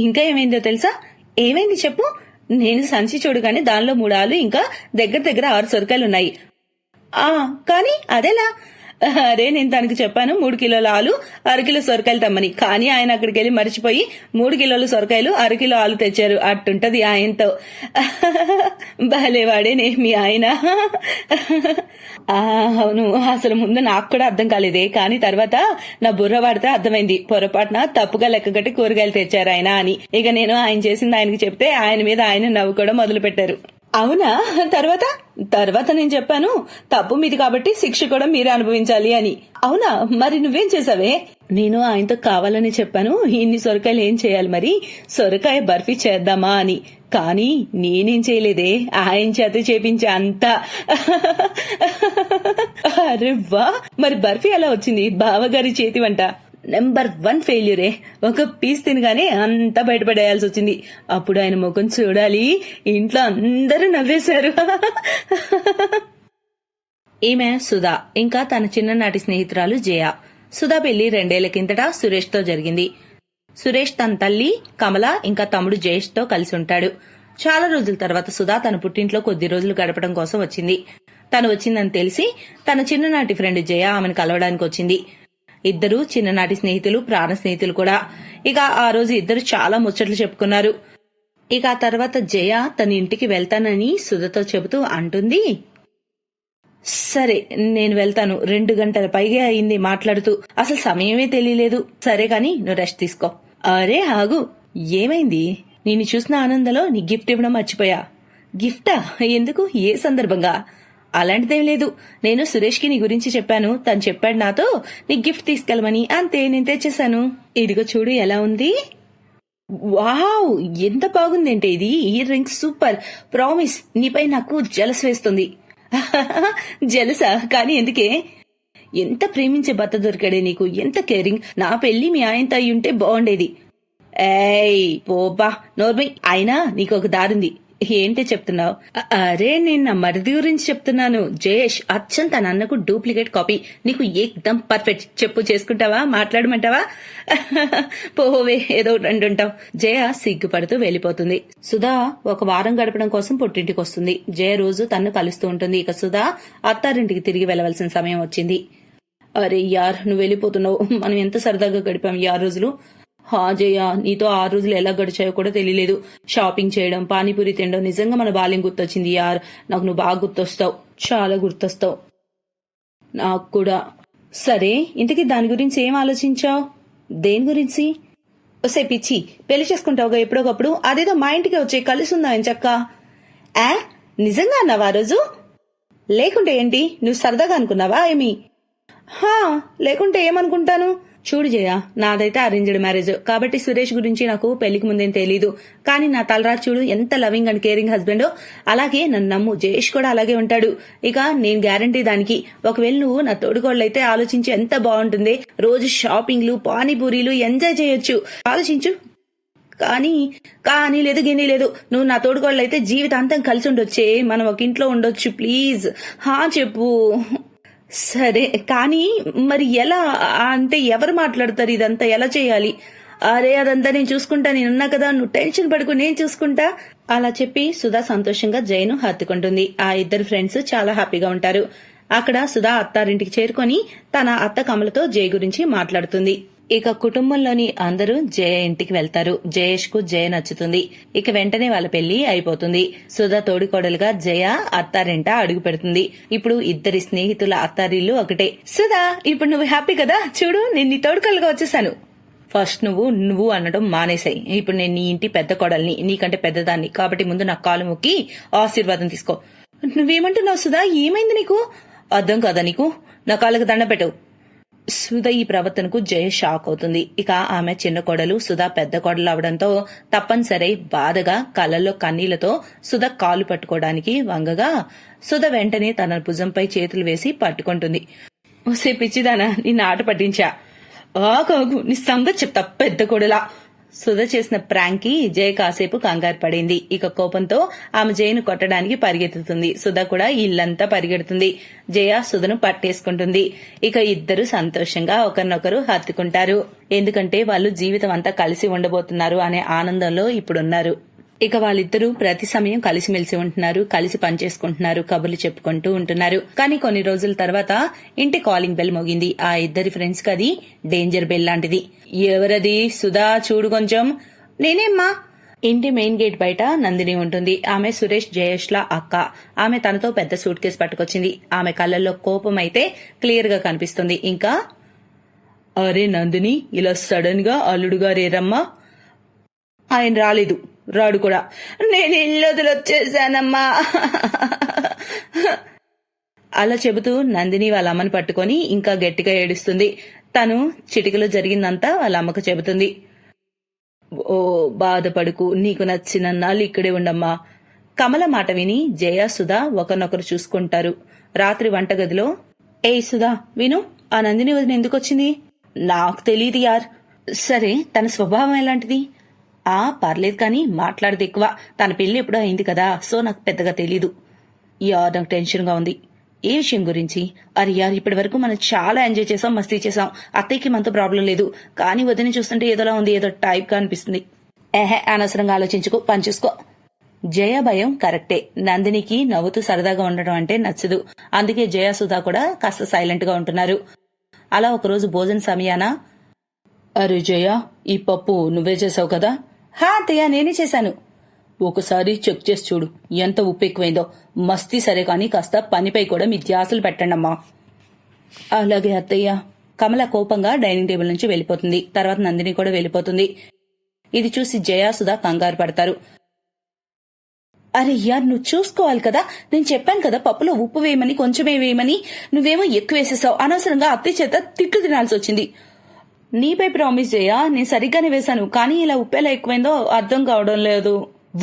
ఇంకా ఏమైందో తెలుసా? ఏమైంది చెప్పు. నేను సంచి చూడగానే దానిలో 3 ఆలు ఇంకా దగ్గర దగ్గర 6 సొరకాయలున్నాయి. కానీ అదెలా? అరే నేను తనకి చెప్పాను 3 కిలోల ఆలు 1/2 కిలో సొరకాయలు తెమ్మని. కానీ ఆయన అక్కడికి వెళ్ళి మర్చిపోయి 3 కిలోల సొరకాయలు 1/2 కిలో ఆలు తెచ్చారు. అట్టుంటది ఆయనతో. భలేవాడేనే మీ ఆయన. అవును, అసలు ముందు నాకు కూడా అర్థం కాలేదే, కానీ తర్వాత నా బుర్ర వాడితే అర్థమైంది. పొరపాటున తప్పుగా లెక్కగట్టి కూరగాయలు తెచ్చారు ఆయన అని. ఇక నేను ఆయన చేసింది ఆయనకి చెప్తే ఆయన మీద ఆయన నవ్వుకోవడం మొదలు పెట్టారు. అవునా? తర్వాత నేను చెప్పాను తప్పు మీది కాబట్టి శిక్ష కూడా మీరే అనుభవించాలి అని. అవునా? మరి నువ్వేం చేసావే? నేను ఆయనతో కావాలని చెప్పాను ఇన్ని సొరకాయలు ఏం చేయాలి మరి, సొరకాయ బర్ఫీ చేద్దామా అని. కానీ నేనేం చేయలేదే, ఆయన చేత చేపించే అంతా. అరే వా, మరి బర్ఫీ ఎలా వచ్చింది? బావగారి చేతి వంట నెంబర్ 1 ఫెయిల్యూరే. ఒక పీస్ తినగానే అంతా బయటపడేయాల్సి వచ్చింది. అప్పుడు ఆయన ముఖం చూడాలి, ఇంట్లో అందరూ నవ్వేశారు. ఈమె సుధా, ఇంకా తన చిన్ననాటి స్నేహితురాలు జయ. సుధా పెళ్లి 2 ఏళ్ల కిందట సురేష్ తో జరిగింది. సురేష్ తన తల్లి కమల ఇంకా తమ్ముడు జయేష్ తో కలిసి ఉంటాడు. చాలా రోజుల తర్వాత సుధా తన పుట్టింట్లో కొద్ది రోజులు గడపడం కోసం వచ్చింది. తను వచ్చిందని తెలిసి తన చిన్ననాటి ఫ్రెండ్ జయ ఆమెను కలవడానికి వచ్చింది. ఇద్దరు చిన్ననాటి స్నేహితులు, ప్రాణ స్నేహితులు కూడా. ఇక ఆ రోజు ఇద్దరు చాలా ముచ్చట్లు చెప్పుకున్నారు. ఇక ఆ తర్వాత జయ తన ఇంటికి వెళ్తానని సుధతో చెబుతూ అంటుంది, సరే నేను వెళ్తాను, 2 గంటల పైగా అయింది మాట్లాడుతూ, అసలు సమయమే తెలియలేదు. సరే కాని నువ్వు రెస్ట్ తీసుకో. అరే ఆగు, ఏమైంది? నిన్ను చూసిన ఆనందంలో నీ గిఫ్ట్ ఇవ్వడం మర్చిపోయా. గిఫ్టా? ఎందుకు? ఏ సందర్భంగా? అలాంటిదేం లేదు. నేను సురేష్ కి నీ గురించి చెప్పాను, తను చెప్పాడు నాతో నీ గిఫ్ట్ తీసుకెళ్లమని. అంతే, నేను తెచ్చేశాను. ఇదిగో చూడు ఎలా ఉంది. వావ్, ఎంత బాగుందంటే ఇది. Ear rings super. ప్రామిస్, నీపై నాకు జలస్ వేస్తుంది. జలసా? కానీ ఎందుకే? ఎంత ప్రేమించే భర్త దొరికాడే నీకు, ఎంత కేరింగ్. నా పెళ్లి మీ ఆయనతో అయి ఉంటే బాగుండేది. ఏయ్ పోబా నోర్మై. అయినా నీకు ఒక దారుంది. ఏంటి చెప్తున్నావు? అరే నేను నా మరిది గురించి చెప్తున్నాను. జయేష్ అచ్చం తన అన్నకు డూప్లికేట్ కాపీ. నీకు ఏకదం పర్ఫెక్ట్. చెప్పు, చేసుకుంటావా? మాట్లాడమంటావా? పోవే, ఏదో అంటుంటావు. జయ సిగ్గుపడుతూ వెళ్లిపోతుంది. సుధా 1 వారం గడపడం కోసం పుట్టింటికి వస్తుంది. జయ రోజు తన్ను కలుస్తూ ఉంటుంది. ఇక సుధా అత్తారింటికి తిరిగి వెళ్లవలసిన సమయం వచ్చింది. అరే యార్, నువ్వు వెళ్ళిపోతున్నావు. మనం ఎంత సరదాగా గడిపాం ఈ 6 రోజులు. జయ, నీతో 6 రోజులు ఎలా గడిచాయో కూడా తెలియలేదు. షాపింగ్ చేయడం, పానీపూరి తినడం, నిజంగా మన బాల్యం గుర్తొచ్చింది యార్. నాకు నువ్వు బాగా గుర్తొస్తావు, చాలా గుర్తొస్తావు. నాకు కూడా. సరే, ఇంతకీ దాని గురించి ఏం ఆలోచించావు? దేని గురించి? వస్తే పిచ్చి, పెళ్లి చేసుకుంటావుగా ఎప్పుడోకప్పుడు, అదేదో మా ఇంటికి వచ్చే కలుసుందా అని చక్క. నిజంగా అన్నావా ఆ రోజు? లేకుంటే ఏంటి, నువ్వు సరదాగా అనుకున్నావా ఏమి? లేకుంటే ఏమనుకుంటాను? చూడు జయ, నాదైతే అరేంజ్డ్ మ్యారేజ్ కాబట్టి సురేష్ గురించి నాకు పెళ్లికి ముందేం తెలీదు. కానీ నా తలరాజు చూడు, ఎంత లవింగ్ అండ్ కేరింగ్ హస్బెండో. అలాగే నన్ను నమ్ము, జయేష్ కూడా అలాగే ఉంటాడు. ఇక నేను గ్యారంటీ దానికి. ఒకవేళ నువ్వు నా తోడుకోళ్ళైతే ఆలోచించి ఎంత బాగుంటుంది. రోజు షాపింగ్లు, పానీపూరీలు ఎంజాయ్ చేయొచ్చు. ఆలోచించు. కానీ లేదు, గిని లేదు. నువ్వు నా తోడుకోళ్ళైతే జీవితాంతం కలిసి ఉండొచ్చే. మనం ఒక ఇంట్లో ఉండొచ్చు. ప్లీజ్ చెప్పు. సరే, కానీ మరి ఎలా? అంటే ఎవరు మాట్లాడతారు? ఇదంతా ఎలా చేయాలి? అరే అదంతా నేను చూసుకుంటా, నేనున్నా కదా, నువ్వు టెన్షన్ పడుకు, నేను చూసుకుంటా. అలా చెప్పి సుధా సంతోషంగా జయను హత్తుకుంటుంది. ఆ ఇద్దరు ఫ్రెండ్స్ చాలా హ్యాపీగా ఉంటారు. అక్కడ సుధా అత్తారింటికి చేరుకొని తన అత్త కమలతో జయ గురించి మాట్లాడుతుంది. ఇక కుటుంబంలోని అందరూ జయ ఇంటికి వెళ్తారు. జయేష్ కు జయ నచ్చుతుంది. ఇక వెంటనే వాళ్ళ పెళ్లి అయిపోతుంది. సుధా తోడికోడలుగా జయ అత్తారింట అడుగు పెడుతుంది. ఇప్పుడు ఇద్దరి స్నేహితుల అత్తారిల్లు ఒకటే. సుధా, ఇప్పుడు నువ్వు హ్యాపీ కదా? చూడు, నేను నీ తోడుకోడలుగా వచ్చేసాను. ఫస్ట్ నువ్వు అనడం మానేసాయి. ఇప్పుడు నేను నీ ఇంటి పెద్ద కోడల్ని, నీకంటే పెద్దదాన్ని కాబట్టి ముందు నా కాలు మొక్కి ఆశీర్వాదం తీసుకో. నువ్వేమంటున్నావు సుధా? ఏమైంది నీకు? అర్థం కాదా నీకు? నా కాళ్ళకు దండ పెట్టవు. సుధా ఈ ప్రవర్తనకు జయ షాక్ అవుతుంది. ఇక ఆమె చిన్న కోడలు, సుధా పెద్ద కోడలు అవడంతో తప్పనిసరి బాధగా కళ్ళల్లో కన్నీళ్లతో సుధా కాలు పట్టుకోవడానికి వంగగా సుధా వెంటనే తన భుజంపై చేతులు వేసి పట్టుకుంటుంది. ఓసే పిచ్చిదానా, నిన్ను ఆట పట్టించా. ఆగు, నీ సంగతి చెప్తా పెద్ద కోడలా. సుధ చేసిన ప్రాంక్ కి జయ కాసేపు కంగారు పడింది. ఇక కోపంతో ఆమె జయను కొట్టడానికి పరిగెత్తుతుంది. సుధ కూడా ఇల్లంతా పరిగెడుతుంది. జయ సుధను పట్టేసుకుంటుంది. ఇక ఇద్దరు సంతోషంగా ఒకరినొకరు హత్తుకుంటారు. ఎందుకంటే వాళ్ళు జీవితం అంతా కలిసి ఉండబోతున్నారు అనే ఆనందంలో ఇప్పుడున్నారు. ఇక వాళ్ళిద్దరూ ప్రతి సమయం కలిసిమెలిసి ఉంటున్నారు, కలిసి పనిచేసుకుంటున్నారు, కబుర్లు చెప్పుకుంటూ ఉంటున్నారు. కానీ కొన్ని రోజుల తర్వాత ఇంటి కాలింగ్ బెల్ మోగింది. ఆ ఇద్దరి ఫ్రెండ్స్ కి అది డేంజర్ బెల్ లాంటిది. ఎవరది? సుధా, చూడు కొంచెం. నేనేమ్మా? ఇంటి మెయిన్ గేట్ బయట నందిని ఉంటుంది. ఆమె సురేష్ జయేష్ ల అక్క. ఆమె తనతో పెద్ద సూట్ కేసు పట్టుకొచ్చింది. ఆమె కళ్ళల్లో కోపం అయితే క్లియర్ గా కనిపిస్తుంది. ఇంకా, అరే నందిని, ఇలా సడన్ గా అల్లుడుగారేరమ్మా? ఆయన రాలేదు, రాడు కూడా. నేను ఇల్లు వదిలొచ్చేసానమ్మా. అలా చెబుతూ నందిని వాళ్ళ అమ్మని పట్టుకొని ఇంకా గట్టిగా ఏడుస్తుంది. తను చిటికలో జరిగిందంతా వాళ్ళ అమ్మకు చెబుతుంది. ఓ బాధపడుకు, నీకు నచ్చిన నాళ్ళు ఇక్కడే ఉండమ్మా. కమల మాట విని జయ సుధా ఒకరినొకరు చూసుకుంటారు. రాత్రి వంటగదిలో, ఏయ్ సుధా, విను, ఆ నందిని వదిన ఎందుకొచ్చింది? నాకు తెలీదు యార్. సరే, తన స్వభావం ఎలాంటిది? పర్లేదు కానీ మాట్లాడదు ఎక్కువ. తన పెళ్లి ఎప్పుడో అయింది కదా, సో నాకు పెద్దగా తెలీదు. యార్, నాకు టెన్షన్ గా ఉంది. ఏ విషయం గురించి? అరే యార్, ఇప్పటి వరకు మనం చాలా ఎంజాయ్ చేసాం, మస్తీ చేసాం. అత్తయ్యకి మనతో ప్రాబ్లం లేదు, కానీ వదిన చూస్తుంటే ఏదోలా ఉంది, ఏదో టైప్ గా అనిపిస్తుంది. అనవసరంగా ఆలోచించుకో, పని చూసుకో. జయ భయం కరెక్టే. నందినికి నవ్వుతూ సరదాగా ఉండడం అంటే నచ్చదు. అందుకే జయ సుధా కూడా కాస్త సైలెంట్ గా ఉంటున్నారు. అలా ఒకరోజు భోజన సమయాన, అరే జయ, ఈ పప్పు నువ్వే చేసావు కదా? అత్తయ్య, నేనే చేశాను. ఒకసారి చెక్ చేసి చూడు, ఎంత ఉప్పు ఎక్కువైందో. మస్తీ సరే కానీ కాస్త పనిపై కూడా మీ ధ్యాసలు పెట్టండమ్మా. అలాగే అత్తయ్య. కమల కోపంగా డైనింగ్ టేబుల్ నుంచి వెళ్లిపోతుంది. తర్వాత నందిని కూడా వెళ్లిపోతుంది. ఇది చూసి జయ సుధా కంగారు పడతారు. అరే యార్, నువ్వు చూసుకోవాలి కదా, నేను చెప్పాను కదా పప్పులో ఉప్పు వేయమని, కొంచెమే వేయమని. నువ్వేమో ఎక్కువ వేసేసావు. అనవసరంగా అత్తయ్య చేత తిట్లు తినాల్సి వచ్చింది. నీపై ప్రామిస్ చేయా, నేను సరిగ్గానే వేశాను, కానీ ఇలా ఉప్పెలా ఎక్కువైందో అర్థం కావడం లేదు.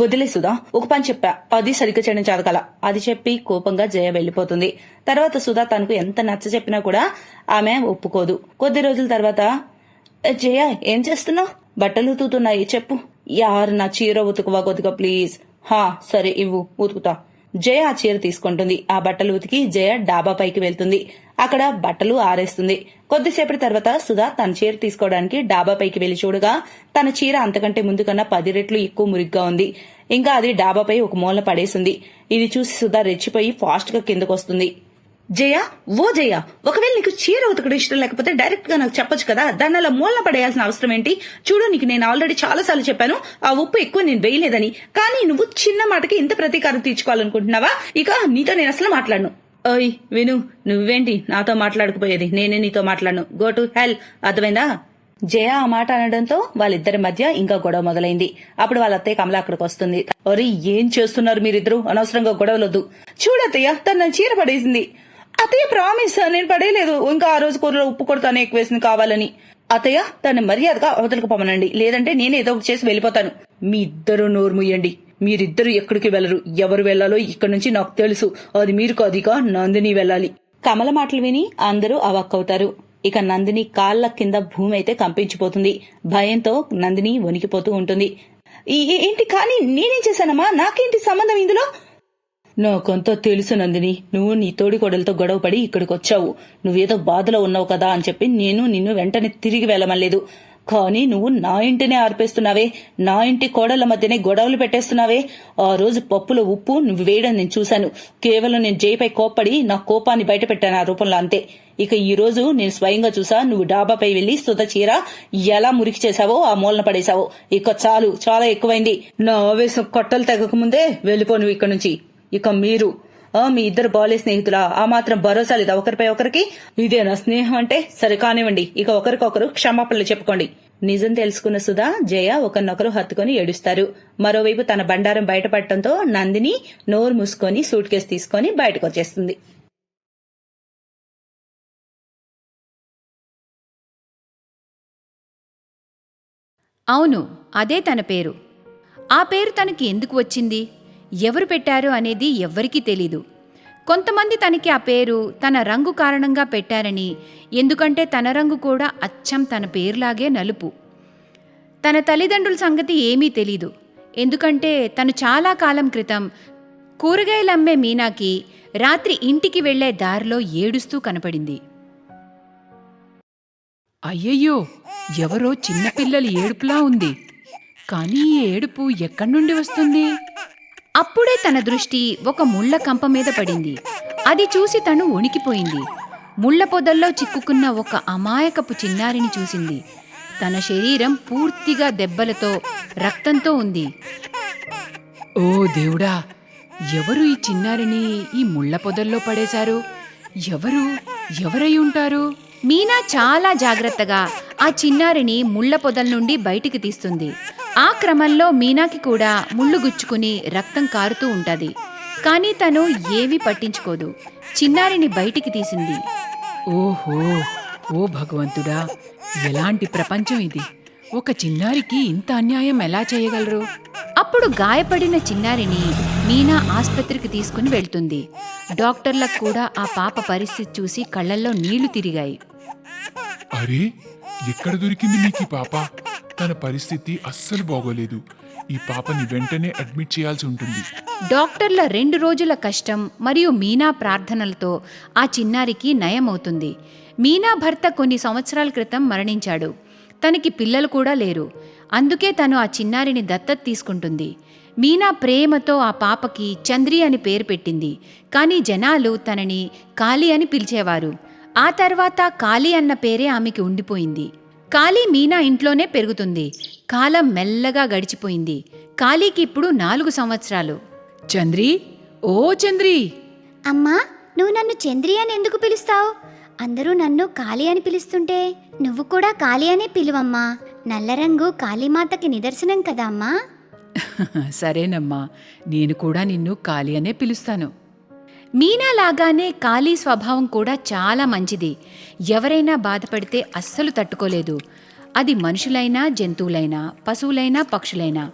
వదిలేసుదా, ఒక పని చెప్పా, అది సరిగ్గా చేయడం చాలకల. అది చెప్పి కోపంగా జయ వెళ్లిపోతుంది. తర్వాత సుధా తనకు ఎంత నచ్చ చెప్పినా కూడా ఆమె ఒప్పుకోదు. కొద్ది రోజుల తర్వాత, జయ ఏం చేస్తున్నావు? బట్టలు ఉతుకుతున్నాయి, చెప్పు. యార్, నా చీర ఉతుకువా కొద్దిగా ప్లీజ్. సరే ఇవ్వు, ఉతుకుతా. జయ ఆ చీర తీసుకుంటుంది. ఆ బట్టలు ఉతికి జయ డాబా పైకి వెళ్తుంది. అక్కడ బట్టలు ఆరేస్తుంది. కొద్దిసేపటి తర్వాత సుధా తన చీర తీసుకోవడానికి డాబా పైకి వెళ్లి చూడగా తన చీర అంతకంటే ముందు కన్నా 10 రెట్లు ఎక్కువ మురిగ్గా ఉంది. ఇంకా అది డాబాపై ఒక మూల పడేసింది. ఇది చూసి సుధా రెచ్చిపోయి ఫాస్ట్ గా కిందకొస్తుంది. జయ, ఓ జయ, ఒకవేళ నీకు చీర ఉతకడం ఇష్టం లేకపోతే డైరెక్ట్ గా నాకు చెప్పొచ్చు కదా, దాన్ని అలా మూలన పడేయాల్సిన అవసరం ఏంటి? చూడు, నీకు నేను ఆల్రెడీ చాలా సార్లు చెప్పాను ఆ ఉప్పు ఎక్కువ నేను వేయలేదని. కానీ నువ్వు చిన్న మాటకి ఇంత ప్రతీకారం తీర్చుకోవాలనుకుంటున్నావా? ఇక నీతో నేను అసలు మాట్లాడను. ఓయ్ విను, నువ్వేంటి నాతో మాట్లాడకపోయేది? నేనే నీతో మాట్లాడను. గో టు హెల్, అర్థమైందా? జయ ఆ మాట అనడంతో వాళ్ళిద్దరి మధ్య ఇంకా గొడవ మొదలైంది. అప్పుడు వాళ్ళ అత్తయ్య కమల అక్కడికి వస్తుంది. అరే, ఏం చేస్తున్నారు మీరిద్దరు? అనవసరంగా గొడవలొద్దు. చూడత్తయ్య, తన చీర పడేసింది. అత్తయ్య ప్రామిస్, నేను పడేయలేదు. ఇంకా ఆ రోజు కూరలో ఉప్పు కొడతానే ఎక్కువ వేసింది కావాలని. అత్తయ్య, తన మర్యాదగా అవతలకు పమనండి, లేదంటే నేను ఏదో ఒకటి చేసి వెళ్ళిపోతాను. మీ ఇద్దరు నోరు ముయ్యండి. మీరిద్దరు ఎక్కడికి వెళ్లరు. ఎవరు వెళ్లాలో ఇక్కడి నుంచి నాకు తెలుసు. అది మీరు కాదిగా నందిని వెళ్ళాలి. కమల మాటలు విని అందరూ అవాక్కవుతారు. ఇక నందిని కాళ్ల కింద భూమి అయితే కంపించిపోతుంది. భయంతో నందిని వణికిపోతూ ఉంటుంది. ఏంటి? కానీ నేనేం చేశానమ్మా? నాకేంటి సంబంధం ఇందులో? నాకంతా తెలుసు నందిని, నువ్వు నీ తోడి కొడలతో గొడవపడి ఇక్కడికి వచ్చావు. నువ్వేదో బాధలో ఉన్నావు కదా అని చెప్పి నేను నిన్ను వెంటనే తిరిగి వెళ్ళమలేదు. కానీ నువ్వు నా ఇంటినే ఆర్పేస్తున్నావే, నా ఇంటి కోడళ్ల మధ్యనే గొడవలు పెట్టేస్తున్నావే. ఆ రోజు పప్పులో ఉప్పు నువ్వు వేయడం నేను చూశాను. కేవలం నేను జయపై కోప్పడి నా కోపాన్ని బయట పెట్టాను ఆ రూపంలో, అంతే. ఇక ఈ రోజు నేను స్వయంగా చూసా, నువ్వు డాబాపై వెళ్లి సుధ చీర ఎలా మురికి చేశావో ఆ మూలన పడేశావో. ఇక చాలు, చాలా ఎక్కువైంది. నా ఆవేశం కొట్టలు తెగక ముందే వెళ్ళిపో నువ్వు ఇక్కడి నుంచి. ఇక మీరు మీ ఇద్దరు బాలే స్నేహితులా? ఆ మాత్రం భరోసా లేదా ఒకరిపై ఒకరికి? ఇదేనా స్నేహం అంటే? సరే కానివ్వండి, ఇక ఒకరికొకరు క్షమాపణలు చెప్పుకోండి. నిజం తెలుసుకున్న సుధా, జయ ఒకరినొకరు హత్తుకొని ఏడుస్తారు. మరోవైపు తన బండారం బయటపడటంతో నందిని నోరు మూసుకొని సూట్ కేసు తీసుకొని బయటకు వచ్చేస్తుంది. అవును, అదే తన పేరు. ఆ పేరు తనకి ఎందుకు వచ్చింది, ఎవరు పెట్టారు అనేది ఎవ్వరికీ తెలీదు. కొంతమంది తనకి ఆ పేరు తన రంగు కారణంగా పెట్టారని, ఎందుకంటే తన రంగు కూడా అచ్చం తన పేరులాగే నలుపు. తన తల్లిదండ్రుల సంగతి ఏమీ తెలీదు. ఎందుకంటే తను చాలా కాలం క్రితం కూరగాయలమ్మే మీనాకి రాత్రి ఇంటికి వెళ్లే దారిలో ఏడుస్తూ కనపడింది. అయ్యయ్యో, ఎవరో చిన్నపిల్లల ఏడుపులా ఉంది. కానీ ఈ ఏడుపు ఎక్కడి నుండి వస్తుంది? అప్పుడే తన దృష్టి ఒక ముళ్ళ కంప మీద పడింది. అది చూసి తను వణికిపోయింది. ముళ్ళ పొదల్లో చిక్కుకున్న ఒక అమాయకపు చిన్నారిని చూసింది. తన శరీరం పూర్తిగా దెబ్బలతో, రక్తంతో ఉంది. ఓ దేవుడా, ఎవరు ఈ చిన్నారిని ఈ ముళ్ళ పొదల్లో పడేశారు? ఎవరై ఉంటారు? మీనా చాలా జాగ్రత్తగా ఆ చిన్నారిని ముళ్ళ పొదల నుండి బయటికి తీస్తుంది. ఆ క్రమంలో మీనాకి కూడా ముళ్ళు గుచ్చుకుని రక్తం కారుతూ ఉంటది. కానీ తను ఏవీ పట్టించుకోదు. చిన్నారిని బయటికి తీసింది. ఓహో, ఓ భగవంతుడా, ఎలాంటి ప్రపంచం ఇది! ఒక చిన్నారికి ఇంత అన్యాయం ఎలా చేయగలరు? అప్పుడు గాయపడిన చిన్నారిని మీనా ఆస్పత్రికి తీసుకుని వెళ్తుంది. డాక్టర్లకు కూడా ఆ పాప పరిస్థితి చూసి కళ్ళల్లో నీళ్లు తిరిగాయి. అరే, ఎక్కడ దొరికింది నీకు ఈ పాప? తన పరిస్థితి అస్సలు బాగోలేదు. ఈ పాపని వెంటనే అడ్మిట్ చేయాల్సి ఉంటుంది. డాక్టర్ల 2 రోజుల కష్టం మరియు మీనా ప్రార్థనలతో ఆ చిన్నారికి నయమవుతుంది. మీనా భర్త కొన్ని సంవత్సరాల క్రితం మరణించాడు. తనకి పిల్లలు కూడా లేరు. అందుకే తను ఆ చిన్నారిని దత్తత తీసుకుంటుంది. మీనా ప్రేమతో ఆ పాపకి చంద్రి అని పేరు పెట్టింది. కానీ జనాలు తనని కాళీ అని పిలిచేవారు. ఆ తర్వాత కాళీ అన్న పేరే ఆమెకి ఉండిపోయింది. కాళీ మీనా ఇంట్లోనే పెరుగుతుంది. కాలం మెల్లగా గడిచిపోయింది. కాళీకి ఇప్పుడు 4 సంవత్సరాలు. చంద్రి, ఓ చంద్రి! అమ్మా, నువ్వు నన్ను చంద్రి అని ఎందుకు పిలుస్తావు? అందరూ నన్ను కాళీ అని పిలుస్తుంటే నువ్వు కూడా కాళీ అనే పిలువమ్మా. నల్ల రంగు కాళీమాతకి నిదర్శనం కదా అమ్మా. సరేనమ్మా, నేను కూడా నిన్ను కాళీ అనే పిలుస్తాను. మీనా లాగానే కాళీ స్వభావం కూడా చాలా మంచిది. ఎవరైనా బాధపడితే అస్సలు తట్టుకోలేదు. అది మనుషులైనా, జంతువులైనా, పశువులైనా, పక్షులైనా.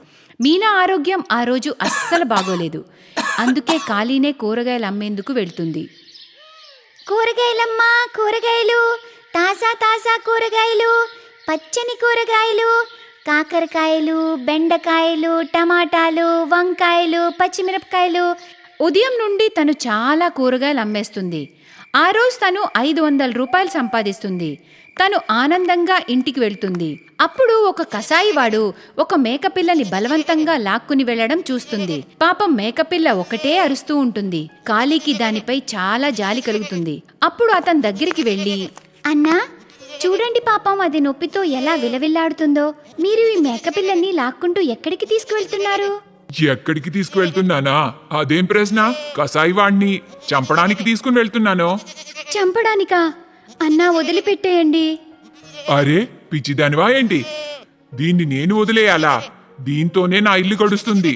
మీనా ఆరోగ్యం ఆ రోజు అస్సలు బాగోలేదు. అందుకే కాళీనే కూరగాయలు అమ్మేందుకు వెళ్తుంది. కూరగాయలమ్మా, కూరగాయలు, తాజా తాజా కూరగాయలు, పచ్చని కూరగాయలు, కాకరకాయలు, బెండకాయలు, టమాటాలు, వంకాయలు, పచ్చిమిరపకాయలు. ఉదయం నుండి తను చాలా కూరగాయలు అమ్మేస్తుంది. ఆ రోజు తను 500 రూపాయలు సంపాదిస్తుంది. తను ఆనందంగా ఇంటికి వెళ్తుంది. అప్పుడు ఒక కసాయివాడు ఒక మేకపిల్లని బలవంతంగా లాక్కుని వెళ్లడం చూస్తుంది. పాపం మేకపిల్ల ఒకటే అరుస్తూ ఉంటుంది. కాళీకి దానిపై చాలా జాలి కలుగుతుంది. అప్పుడు అతని దగ్గరికి వెళ్ళి, అన్నా, చూడండి పాపం అది నొప్పితో ఎలా విలవిల్లాడుతుందో. మీరు ఈ మేకపిల్లని లాక్కుంటూ ఎక్కడికి తీసుకువెళ్తున్నారు? ఎక్కడికి తీసుకువెళ్తున్నానా? అదేం ప్రశ్న? కసాయి వాణ్ణి చంపడానికి తీసుకుని వెళ్తున్నాను. చంపడానికా? అన్నా, వదిలిపెట్టేయండి. అరే, పిచ్చిదానివా ఏంటి? దీన్ని నేను వదిలేయాలా? దీంతోనే నా ఇల్లు గడుస్తుంది.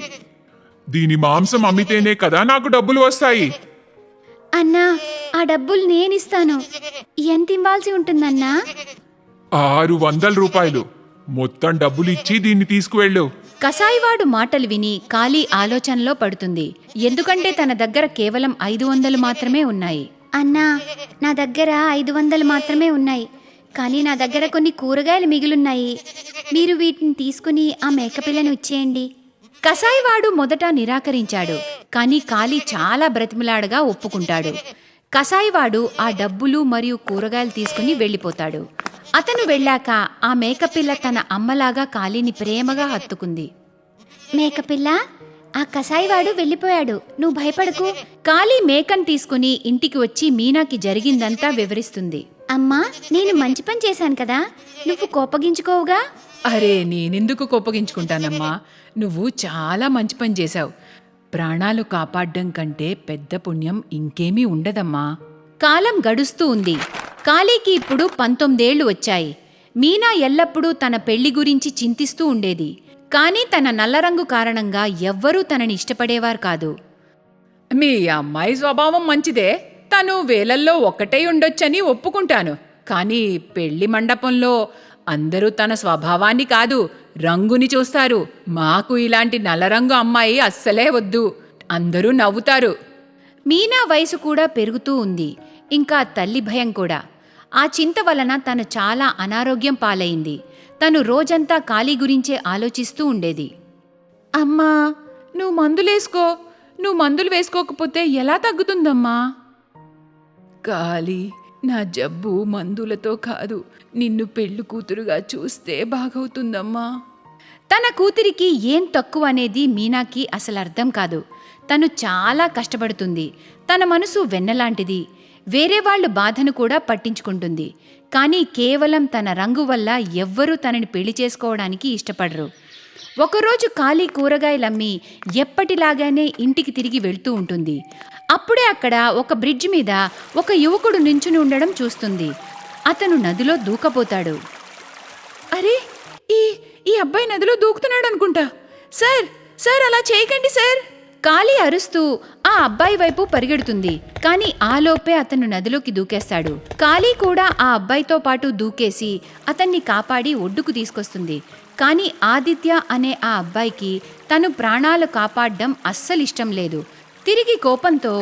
దీని మాంసం అమ్మితేనే కదా నాకు డబ్బులు వస్తాయి. అన్నా, ఆ డబ్బులు నేనిస్తాను. ఎంత ఇవ్వాల్సి ఉంటుందన్నా? 600 రూపాయలు. మొత్తం డబ్బులు ఇచ్చి దీన్ని తీసుకువెళ్ళు. కసాయివాడు మాటలు విని కాళీ ఆలోచనలో పడుతుంది. ఎందుకంటే తన దగ్గర కేవలం 500 మాత్రమే ఉన్నాయి. అన్నా, నా దగ్గర 500 మాత్రమే ఉన్నాయి. కానీ నా దగ్గర కొన్ని కూరగాయలు మిగిలున్నాయి. మీరు వీటిని తీసుకుని ఆ మేకపిల్లను ఇచ్చేయండి. కసాయివాడు మొదట నిరాకరించాడు. కానీ కాళీ చాలా బ్రతిమలాడగా ఒప్పుకుంటాడు. కసాయివాడు ఆ డబ్బులు మరియు కూరగాయలు తీసుకుని వెళ్ళిపోతాడు. అతను వెళ్ళాక ఆ మేకపిల్ల తన అమ్మలాగా కాళీని ప్రేమగా హత్తుకుంది. మేకపిల్ల, ఆ కసాయివాడు వెళ్ళిపోయాడు. నువ్వు భయపడకు. కాళీ మేకను తీసుకుని ఇంటికి వచ్చి మీనాకి జరిగిందంతా వివరిస్తుంది. అమ్మా, నేను మంచి పని చేశాను కదా, నువ్వు కోపగించుకోవుగా? అరే, నేనెందుకు కోపగించుకుంటానమ్మా? నువ్వు చాలా మంచి పని చేశావు. ప్రాణాలు కాపాడడం కంటే పెద్ద పుణ్యం ఇంకేమీ ఉండదమ్మా. కాలం గడుస్తూ ఉంది. కాళీకి ఇప్పుడు 19 ఏళ్లు వచ్చాయి. మీనా ఎల్లప్పుడూ తన పెళ్లి గురించి చింతిస్తూ ఉండేది. కానీ తన నల్లరంగు కారణంగా ఎవ్వరూ తనని ఇష్టపడేవారు కాదు. మీ అమ్మాయి స్వభావం మంచిదే. తను వేలల్లో ఒక్కటే ఉండొచ్చని ఒప్పుకుంటాను. కానీ పెళ్లి మండపంలో అందరూ తన స్వభావాన్ని కాదు, రంగుని చూస్తారు. మాకు ఇలాంటి నల్లరంగు అమ్మాయి అస్సలే వద్దు. అందరూ నవ్వుతారు. మీనా వయసు కూడా పెరుగుతూ ఉంది. ఇంకా తల్లి భయం కూడా. ఆ చింత వలన తను చాలా అనారోగ్యం పాలైంది. తను రోజంతా కాళీ గురించే ఆలోచిస్తూ ఉండేది. అమ్మా, నువ్వు మందులేసుకో. నువ్వు మందులు వేసుకోకపోతే ఎలా తగ్గుతుందమ్మా? కాళీ, నా జబ్బు మందులతో కాదు, నిన్ను పెళ్లి కూతురుగా చూస్తే బాగవుతుందమ్మా. తన కూతురికి ఏం తక్కువ అనేది మీనాకి అసలు అర్థం కాదు. తను చాలా కష్టపడుతుంది. తన మనసు వెన్నలాంటిది. వేరే వాళ్ళ బాధను కూడా పట్టించుకుంటుంది. కానీ కేవలం తన రంగు వల్ల ఎవ్వరూ తనని పెళ్లి చేసుకోవడానికి ఇష్టపడరు. ఒకరోజు కాళీ కూరగాయలమ్మి ఎప్పటిలాగానే ఇంటికి తిరిగి వెళ్తూ ఉంటుంది. అప్పుడే అక్కడ ఒక బ్రిడ్జ్ మీద ఒక యువకుడు నించుని ఉండడం చూస్తుంది. అతను నదిలో దూకపోతాడు. అరే, ఈ అబ్బాయి నదిలో దూకుతున్నాడు అనుకుంటా. సార్, సార్, అలా చేయకండి సార్. కాళీ అరుస్తూ ఆ అబ్బాయి వైపు పరిగెడుతుంది. కానీ ఆలోపే అతను నదిలోకి దూకేస్తాడు. కాళీ కూడా ఆ అబ్బాయితో పాటు దూకేసి అతన్ని కాపాడి ఒడ్డుకు తీసుకొస్తుంది. కానీ ఆదిత్య అనే ఆ అబ్బాయికి తను ప్రాణాలు కాపాడడం అస్సలిష్టం లేదు. తిరిగి కోపంతో,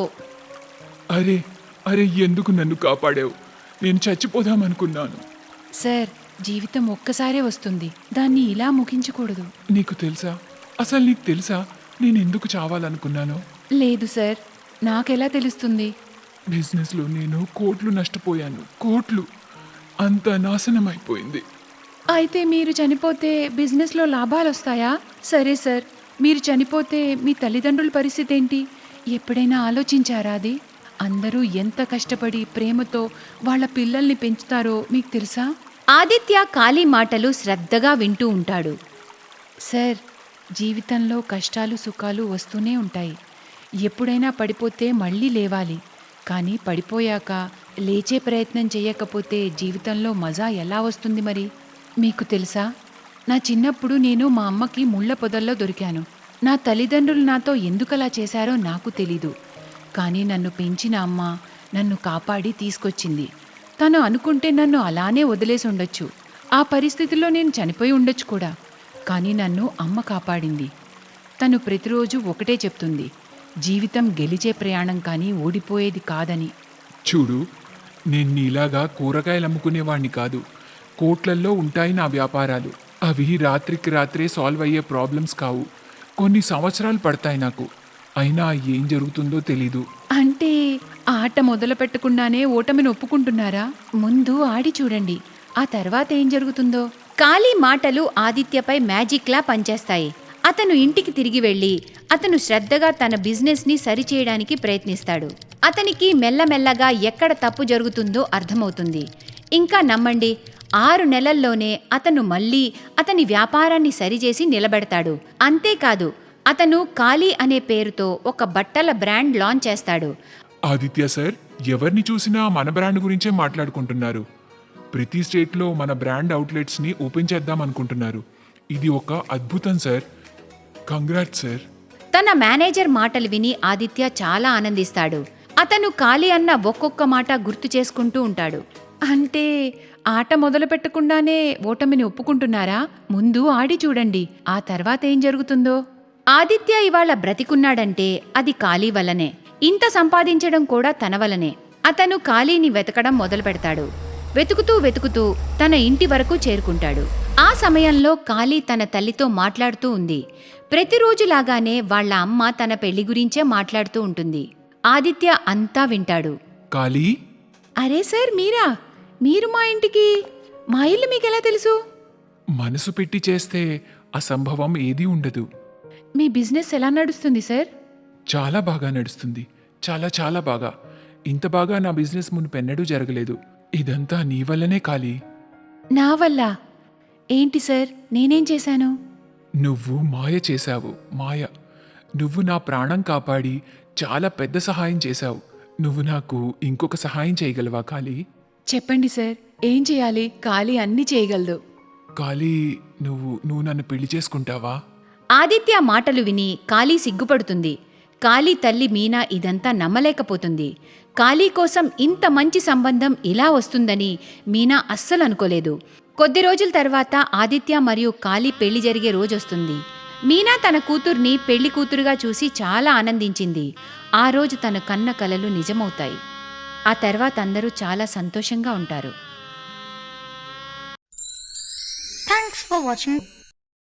అరే అరే, ఎందుకు నన్ను కాపాడావు? నేను చచ్చిపోదామనుకున్నాను. సార్, జీవితం ఒక్కసారే వస్తుంది, దాన్ని ఇలా ముగించకూడదు. నీకు తెలుసా, అసలు నీకు తెలుసా నేను ఎందుకు చావాలనుకున్నానో? లేదు సార్, నాకెలా తెలుస్తుంది? బిజినెస్లో నేను కోట్లు నష్టపోయాను. కోట్లు. అంత నాశనం అయిపోయింది. అయితే మీరు చనిపోతే బిజినెస్లో లాభాలు వస్తాయా? సరే సార్, మీరు చనిపోతే మీ తల్లిదండ్రుల పరిస్థితి ఏంటి? ఎప్పుడైనా ఆలోచించారా అది? అందరూ ఎంత కష్టపడి ప్రేమతో వాళ్ళ పిల్లల్ని పెంచుతారో మీకు తెలుసా? ఆదిత్య కాళీ మాటలు శ్రద్ధగా వింటూ ఉంటాడు. సార్, జీవితంలో కష్టాలు సుఖాలు వస్తూనే ఉంటాయి. ఎప్పుడైనా పడిపోతే మళ్ళీ లేవాలి. కానీ పడిపోయాక లేచే ప్రయత్నం చేయకపోతే జీవితంలో మజా ఎలా వస్తుంది మరి? మీకు తెలుసా, నా చిన్నప్పుడు నేను మా అమ్మకి ముళ్ళ పొదల్లో దొరికాను. నా తల్లిదండ్రులు నాతో ఎందుకలా చేశారో నాకు తెలీదు. కానీ నన్ను పెంచిన అమ్మ నన్ను కాపాడి తీసుకొచ్చింది. తను అనుకుంటే నన్ను అలానే వదిలేసి ఉండొచ్చు. ఆ పరిస్థితిలో నేను చనిపోయి ఉండొచ్చు కూడా. కానీ నన్ను అమ్మ కాపాడింది. తను ప్రతిరోజు ఒకటే చెప్తుంది, జీవితం గెలిచే ప్రయాణం కానీ ఓడిపోయేది కాదని. చూడు, నేను నీలాగా కూరగాయలు అమ్ముకునేవాణ్ణి కాదు. కోట్లల్లో ఉంటాయి నా వ్యాపారాలు. అవి రాత్రికి రాత్రే సాల్వ్ అయ్యే ప్రాబ్లమ్స్ కావు. కొన్ని సంవత్సరాలు పడతాయి నాకు. అయినా ఏం జరుగుతుందో తెలీదు. అంటే ఆట మొదలు పెట్టకుండానే ఓటమిని ఒప్పుకుంటున్నారా? ముందు ఆడి చూడండి, ఆ తర్వాత ఏం జరుగుతుందో. కాళీ మాటలు ఆదిత్యపై మ్యాజిక్లా పనిచేస్తాయి. అతను ఇంటికి తిరిగి వెళ్ళి అతను శ్రద్ధగా తన బిజినెస్ని సరిచేయడానికి ప్రయత్నిస్తాడు. అతనికి మెల్లమెల్లగా ఎక్కడ తప్పు జరుగుతుందో అర్థమవుతుంది. ఇంకా నమ్మండి, 6 నెలల్లోనే అతను మళ్ళీ అతని వ్యాపారాన్ని సరిచేసి నిలబెడతాడు. అంతేకాదు, అతను కాళీ అనే పేరుతో ఒక బట్టల బ్రాండ్ లాంచ్ చేస్తాడు. ఆదిత్య సార్, ఎవరిని చూసినా మన బ్రాండ్ గురించే మాట్లాడుకుంటున్నారు. ప్రతి స్టేట్లో మన బ్రాండ్ అవుట్లెట్స్ని ఓపెన్ చేద్దాం అనుకుంటున్నారు. ఇది ఒక అద్భుతం సార్. Congrats sir. తన మేనేజర్ మాటలు విని ఆదిత్య చాలా ఆనందిస్తాడు. అతను కాళీ అన్న ఒక్కొక్క మాట గుర్తు చేసుకుంటూ ఉంటాడు. అంటే ఆట మొదలు పెట్టకుండానే ఓటమిని ఒప్పుకుంటున్నారా? ముందు ఆడి చూడండి, ఆ తర్వాత ఏం జరుగుతుందో. ఆదిత్య ఇవాళ బ్రతికున్నాడంటే అది కాళీ వల్లనే. ఇంత సంపాదించడం కూడా తన వల్లనే. అతను కాళీని వెతకడం మొదలు పెడతాడు. వెతుకుతూ వెతుకుతూ తన ఇంటి వరకు చేరుకుంటాడు. ఆ సమయంలో కాళీ తన తల్లితో మాట్లాడుతూ ఉంది. ప్రతిరోజులాగానే వాళ్ళ అమ్మ తన పెళ్లి గురించే మాట్లాడుతూ ఉంటుంది. ఆదిత్య అంతా వింటాడు. కాళీ, అరే సార్, మీరు మా ఇంటికి? మా ఇల్లు మీకెలా తెలుసు? మనసు పెట్టి చేస్తే అసంభవం ఏదీ ఉండదు. మీ బిజినెస్ ఎలా నడుస్తుంది సార్? చాలా బాగా నడుస్తుంది. చాలా చాలా బాగా. ఇంత బాగా నా బిజినెస్ మునుపెన్నడూ జరగలేదు. ఇదంతా నీ వల్లనే కాళీ. నా వల్ల? ఏంటి సార్, నేనేం చేశాను? నువ్వు మాయ చేశావు. మాయ. నువ్వు నా ప్రాణం కాపాడి చాలా పెద్ద సహాయం చేశావు. నువ్వు నాకు ఇంకొక సహాయం చేయగలవా కాళీ? చెప్పండి సార్, ఏం చేయాలి? కాళీ అన్నీ చేయగలదు. కాళీ, నువ్వు నన్ను పెళ్లి చేసుకుంటావా? ఆదిత్య మాటలు విని కాళీ సిగ్గుపడుతుంది. కాళీ తల్లి మీనా ఇదంతా నమ్మలేకపోతుంది. కాళీ కోసం ఇంత మంచి సంబంధం ఇలా వస్తుందని మీనా అస్సలు అనుకోలేదు. కొద్ది రోజుల తర్వాత ఆదిత్య మరియు కాళీ పెళ్లి జరిగే రోజొస్తుంది. మీనా తన కూతుర్ని పెళ్లి కూతురుగా చూసి చాలా ఆనందించింది. ఆ రోజు తన కన్న కలలు నిజమవుతాయి. ఆ తర్వాత అందరూ చాలా సంతోషంగా ఉంటారు. Thanks for watching.